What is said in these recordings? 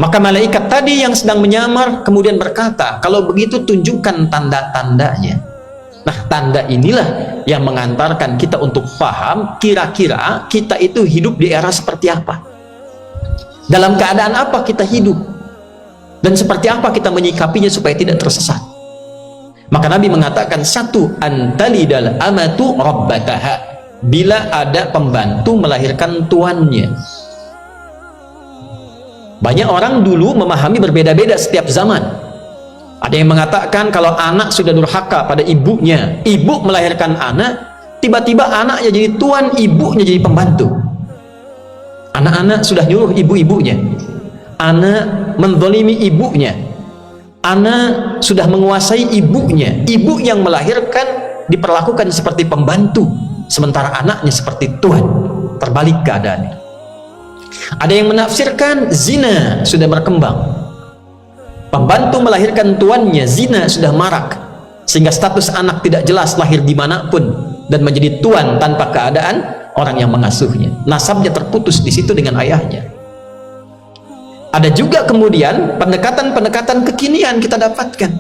Maka malaikat tadi yang sedang menyamar kemudian berkata, kalau begitu tunjukkan tanda-tandanya. Nah, tanda inilah yang mengantarkan kita untuk paham kira-kira kita itu hidup di era seperti apa, dalam keadaan apa kita hidup, dan seperti apa kita menyikapinya supaya tidak tersesat. Maka Nabi mengatakan, satu, antalidal amatu rabbataha, bila ada pembantu melahirkan tuannya. Banyak orang dulu memahami berbeda-beda setiap zaman. Ada yang mengatakan kalau anak sudah durhaka pada ibunya, ibu melahirkan anak, tiba-tiba anaknya jadi tuan, ibunya jadi pembantu. Anak-anak sudah nyuruh ibu-ibunya, anak menzalimi ibunya, anak sudah menguasai ibunya, ibu yang melahirkan diperlakukan seperti pembantu, sementara anaknya seperti tuan. Terbalik keadaannya. Ada yang menafsirkan zina sudah berkembang, pembantu melahirkan tuannya, zina sudah marak, sehingga status anak tidak jelas lahir dimanapun dan menjadi tuan tanpa keadaan orang yang mengasuhnya, nasabnya terputus di situ dengan ayahnya. Ada juga kemudian pendekatan-pendekatan kekinian kita dapatkan,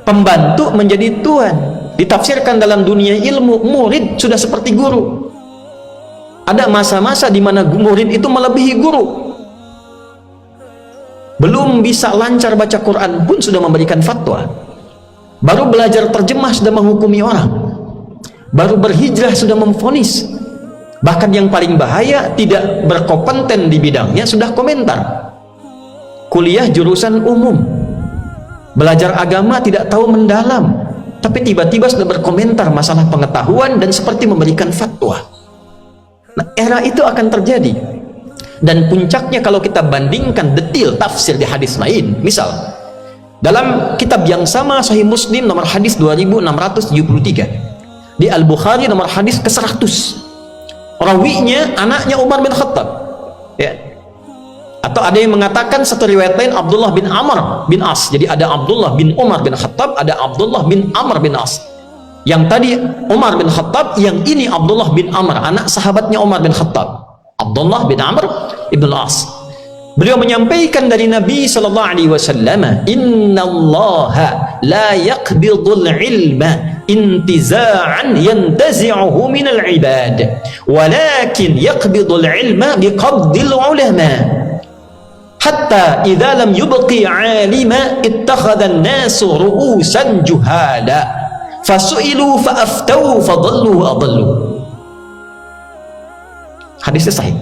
pembantu menjadi tuan, ditafsirkan dalam dunia ilmu murid sudah seperti guru. Ada masa-masa di mana murid itu melebihi guru, belum bisa lancar baca Quran pun sudah memberikan fatwa, baru belajar terjemah sudah menghukumi orang, baru berhijrah sudah memvonis, bahkan yang paling bahaya tidak berkompeten di bidangnya sudah komentar. Kuliah jurusan umum, belajar agama tidak tahu mendalam, tapi tiba-tiba sudah berkomentar masalah pengetahuan dan seperti memberikan fatwa. Nah, era itu akan terjadi. Dan puncaknya kalau kita bandingkan detail tafsir di hadis lain, misal dalam kitab yang sama Sahih Muslim nomor hadis 2673, di Al-Bukhari nomor hadis ke-100, rawinya anaknya Umar bin Khattab, ya. Atau ada yang mengatakan satu riwayat lain Abdullah bin Amr bin As. Jadi ada Abdullah bin Umar bin Khattab, ada Abdullah bin Amr bin As. Yang tadi Umar bin Khattab, yang ini Abdullah bin Amr, anak sahabatnya Umar bin Khattab, Abdullah bin Amr ibn al-As. Beliau menyampaikan dari Nabi sallallahu alaihi wasallam, innallaha la yaqbidul ilma intiza'an yantazi'uhu minal ibad, walakin yaqbidul ilma biqabdil ulama, hatta idza lam yubqi 'alima ittakhadha an-nasu ru'usan juhala fasu'ilu fa'aftau fadallu adallu. Hadisnya sahih.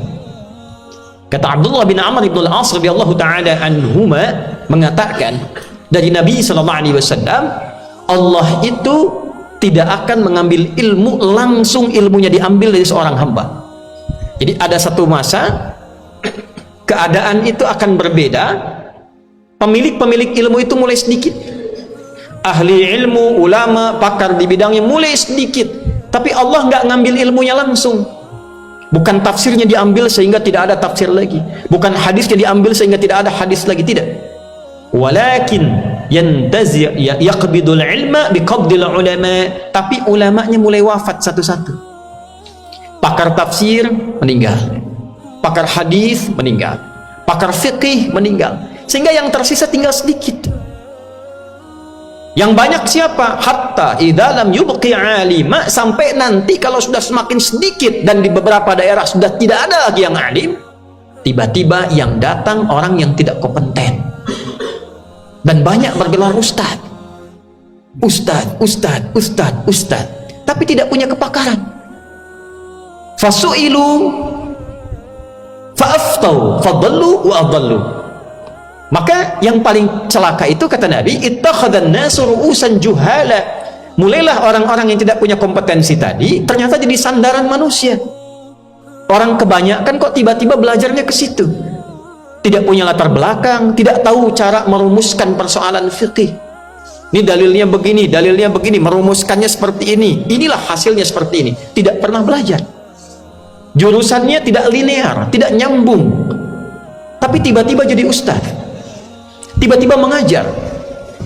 Kata Abdullah bin Amr ibn al-As radhiyallahu ta'ala anhuma mengatakan dari Nabi sallallahu alaihi wasallam, Allah itu tidak akan mengambil ilmu langsung ilmunya diambil dari seorang hamba. Jadi ada satu masa keadaan itu akan berbeda, pemilik-pemilik ilmu itu mulai sedikit, ahli ilmu, ulama, pakar di bidangnya mulai sedikit, tapi Allah nggak ngambil ilmunya langsung. Bukan tafsirnya diambil sehingga tidak ada tafsir lagi, bukan hadisnya diambil sehingga tidak ada hadis lagi, tidak. Walakin yantazi' yaqbidul ilma biqabdil ulama, tapi ulamanya mulai wafat satu-satu. Pakar tafsir meninggal, pakar hadis meninggal, pakar fikih meninggal, sehingga yang tersisa tinggal sedikit. Yang banyak siapa? Hatta idza lam yubqi 'alima, sampai nanti kalau sudah semakin sedikit dan di beberapa daerah sudah tidak ada lagi yang alim, tiba-tiba yang datang orang yang tidak kompeten. Dan banyak bergelar ustad, tapi tidak punya kepakaran. Fasu'ilu fa'aftau fadallu wa adallu. Maka yang paling celaka itu, kata Nabi, ittakhadhan nasu ru'usan juhala, mulailah orang-orang yang tidak punya kompetensi tadi ternyata jadi sandaran manusia. Orang kebanyakan kok tiba-tiba belajarnya ke situ, tidak punya latar belakang, tidak tahu cara merumuskan persoalan fikih. Ini dalilnya begini, merumuskannya seperti ini, inilah hasilnya seperti ini. Tidak pernah belajar, jurusannya tidak linear, tidak nyambung, tapi tiba-tiba jadi ustaz, tiba-tiba mengajar.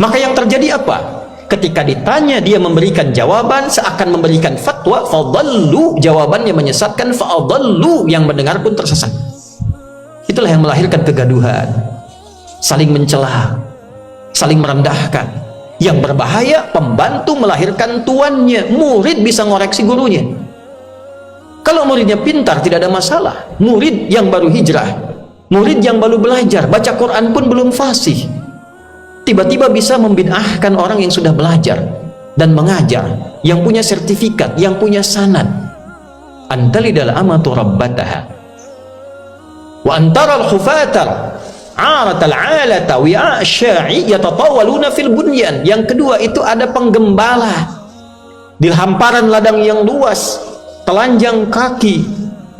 Maka yang terjadi apa? Ketika ditanya dia memberikan jawaban seakan memberikan fatwa, fadallu, jawabannya menyesatkan, fa'adallu, yang mendengar pun tersesat. Itulah itulah yang melahirkan kegaduhan, saling mencela, saling merendahkan. Yang berbahaya, pembantu melahirkan tuannya. Murid bisa ngoreksi gurunya. Kalau muridnya pintar tidak ada masalah. Murid yang baru hijrah, murid yang baru belajar, baca Quran pun belum fasih, tiba-tiba bisa membid'ahkan orang yang sudah belajar dan mengajar, yang punya sertifikat, yang punya sanad. Antalidal amatu rabbataha wa antaral khufatal aratal alata wi'a sya'i yatatawaluna fil bunyan. Yang kedua itu ada penggembala di hamparan ladang yang luas, telanjang kaki,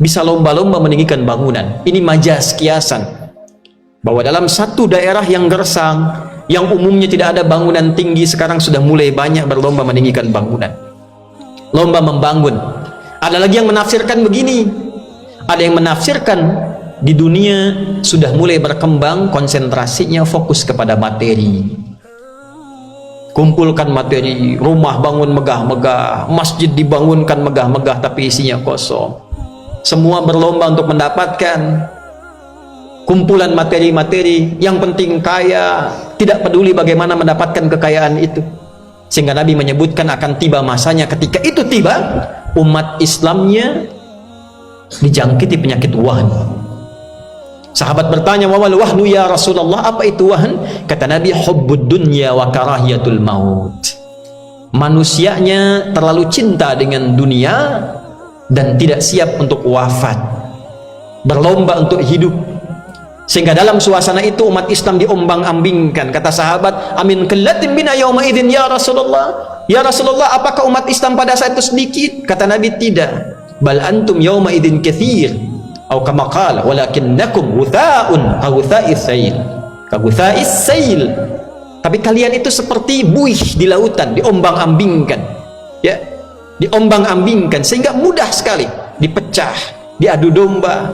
bisa lomba-lomba meninggikan bangunan. Ini majas, kiasan, bahwa dalam satu daerah yang gersang, yang umumnya tidak ada bangunan tinggi, sekarang sudah mulai banyak berlomba meninggikan bangunan, lomba membangun. Ada lagi yang menafsirkan begini, ada yang menafsirkan di dunia sudah mulai berkembang, konsentrasinya fokus kepada materi, kumpulkan materi, rumah bangun megah-megah, masjid dibangunkan megah-megah tapi isinya kosong. Semua berlomba untuk mendapatkan kumpulan materi-materi, yang penting kaya, tidak peduli bagaimana mendapatkan kekayaan itu. Sehingga Nabi menyebutkan akan tiba masanya, ketika itu tiba, umat Islamnya dijangkiti penyakit wahn. Sahabat bertanya, "Wa wal wahnu ya Rasulullah?" Apa itu wahn? Kata Nabi, hubbud dunya wa karahiyatul maut. Manusianya terlalu cinta dengan dunia dan tidak siap untuk wafat, berlomba untuk hidup. Sehingga dalam suasana itu umat Islam diombang-ambingkan. Kata sahabat, "Amin qillatin bina yauma idzin ya Rasulullah?" Ya Rasulullah, apakah umat Islam pada saat itu sedikit? Kata Nabi, tidak. "Bal antum yauma idzin katsir." Atau kama qala, "Walakinnakum ghutha'un ka ghutha'is sail." Ka ghutha'is sail. Tapi kalian itu seperti buih di lautan, diombang-ambingkan. Ya, diombang-ambingkan sehingga mudah sekali dipecah, diadu domba.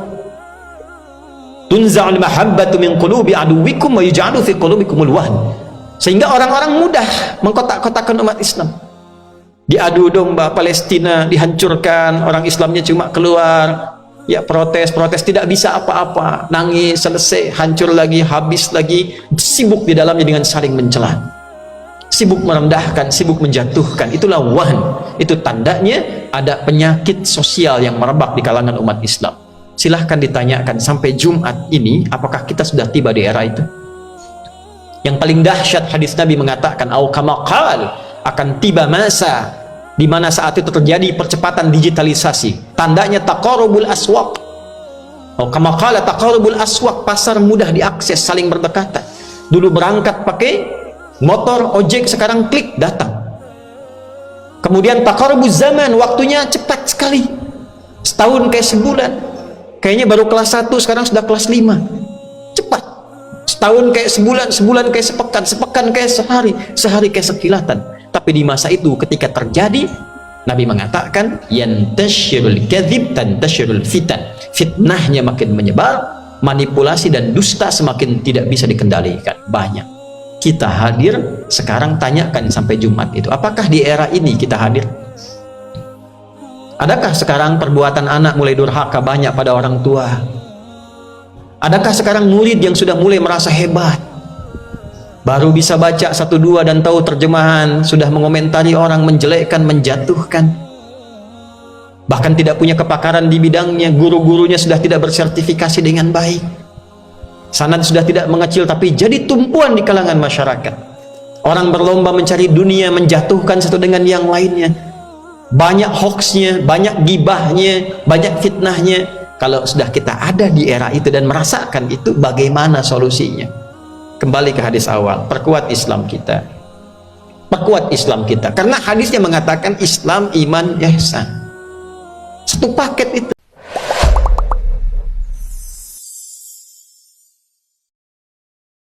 Tunza'ul mahabbatu min qulubi aduwikum wa yuj'alu fi qulubikumul wahn. Sehingga orang-orang mudah mengkotak-kotakkan umat Islam. Diadu domba, Palestina dihancurkan, orang Islamnya cuma keluar, ya protes, tidak bisa apa-apa, nangis, selesai, hancur lagi, habis lagi, sibuk di dalamnya dengan saling mencela, sibuk merendahkan, sibuk menjatuhkan. Itulah wahn. Itu tandanya ada penyakit sosial yang merebak di kalangan umat Islam. Silahkan ditanyakan sampai Jumat ini, apakah kita sudah tiba di era itu? Yang paling dahsyat, hadis Nabi mengatakan, "Au kama qal," akan tiba masa di mana saat itu terjadi percepatan digitalisasi. Tandanya taqarubul aswaq. Au kama qala taqarubul aswaq, pasar mudah diakses, saling berdekatan. Dulu berangkat pakai motor, ojek, sekarang klik datang. Kemudian taqarubuz zaman, waktunya cepat sekali. Setahun kayak sebulan. Kayaknya baru kelas 1, sekarang sudah kelas 5. Cepat. Setahun kayak sebulan, sebulan kayak sepekan, sepekan kayak sehari, sehari kayak sekilatan. Tapi di masa itu ketika terjadi, Nabi mengatakan, "Yantashirul kadzib tantashirul fitan." Fitnahnya makin menyebar, manipulasi dan dusta semakin tidak bisa dikendalikan. Banyak. Kita hadir sekarang, tanyakan sampai Jumat itu, apakah di era ini kita hadir? Adakah sekarang perbuatan anak mulai durhaka banyak pada orang tua? Adakah sekarang murid yang sudah mulai merasa hebat, baru bisa baca 1-2 dan tahu terjemahan, sudah mengomentari orang, menjelekkan, menjatuhkan, bahkan tidak punya kepakaran di bidangnya, guru-gurunya sudah tidak bersertifikasi dengan baik, sanad sudah tidak mengecil tapi jadi tumpuan di kalangan masyarakat. Orang berlomba mencari dunia, menjatuhkan satu dengan yang lainnya, banyak hoaxnya, banyak gibahnya, banyak fitnahnya. Kalau sudah kita ada di era itu dan merasakan itu, bagaimana solusinya? Kembali ke hadis awal, perkuat Islam kita, perkuat Islam kita, karena hadisnya mengatakan Islam, iman, ihsan, satu paket itu.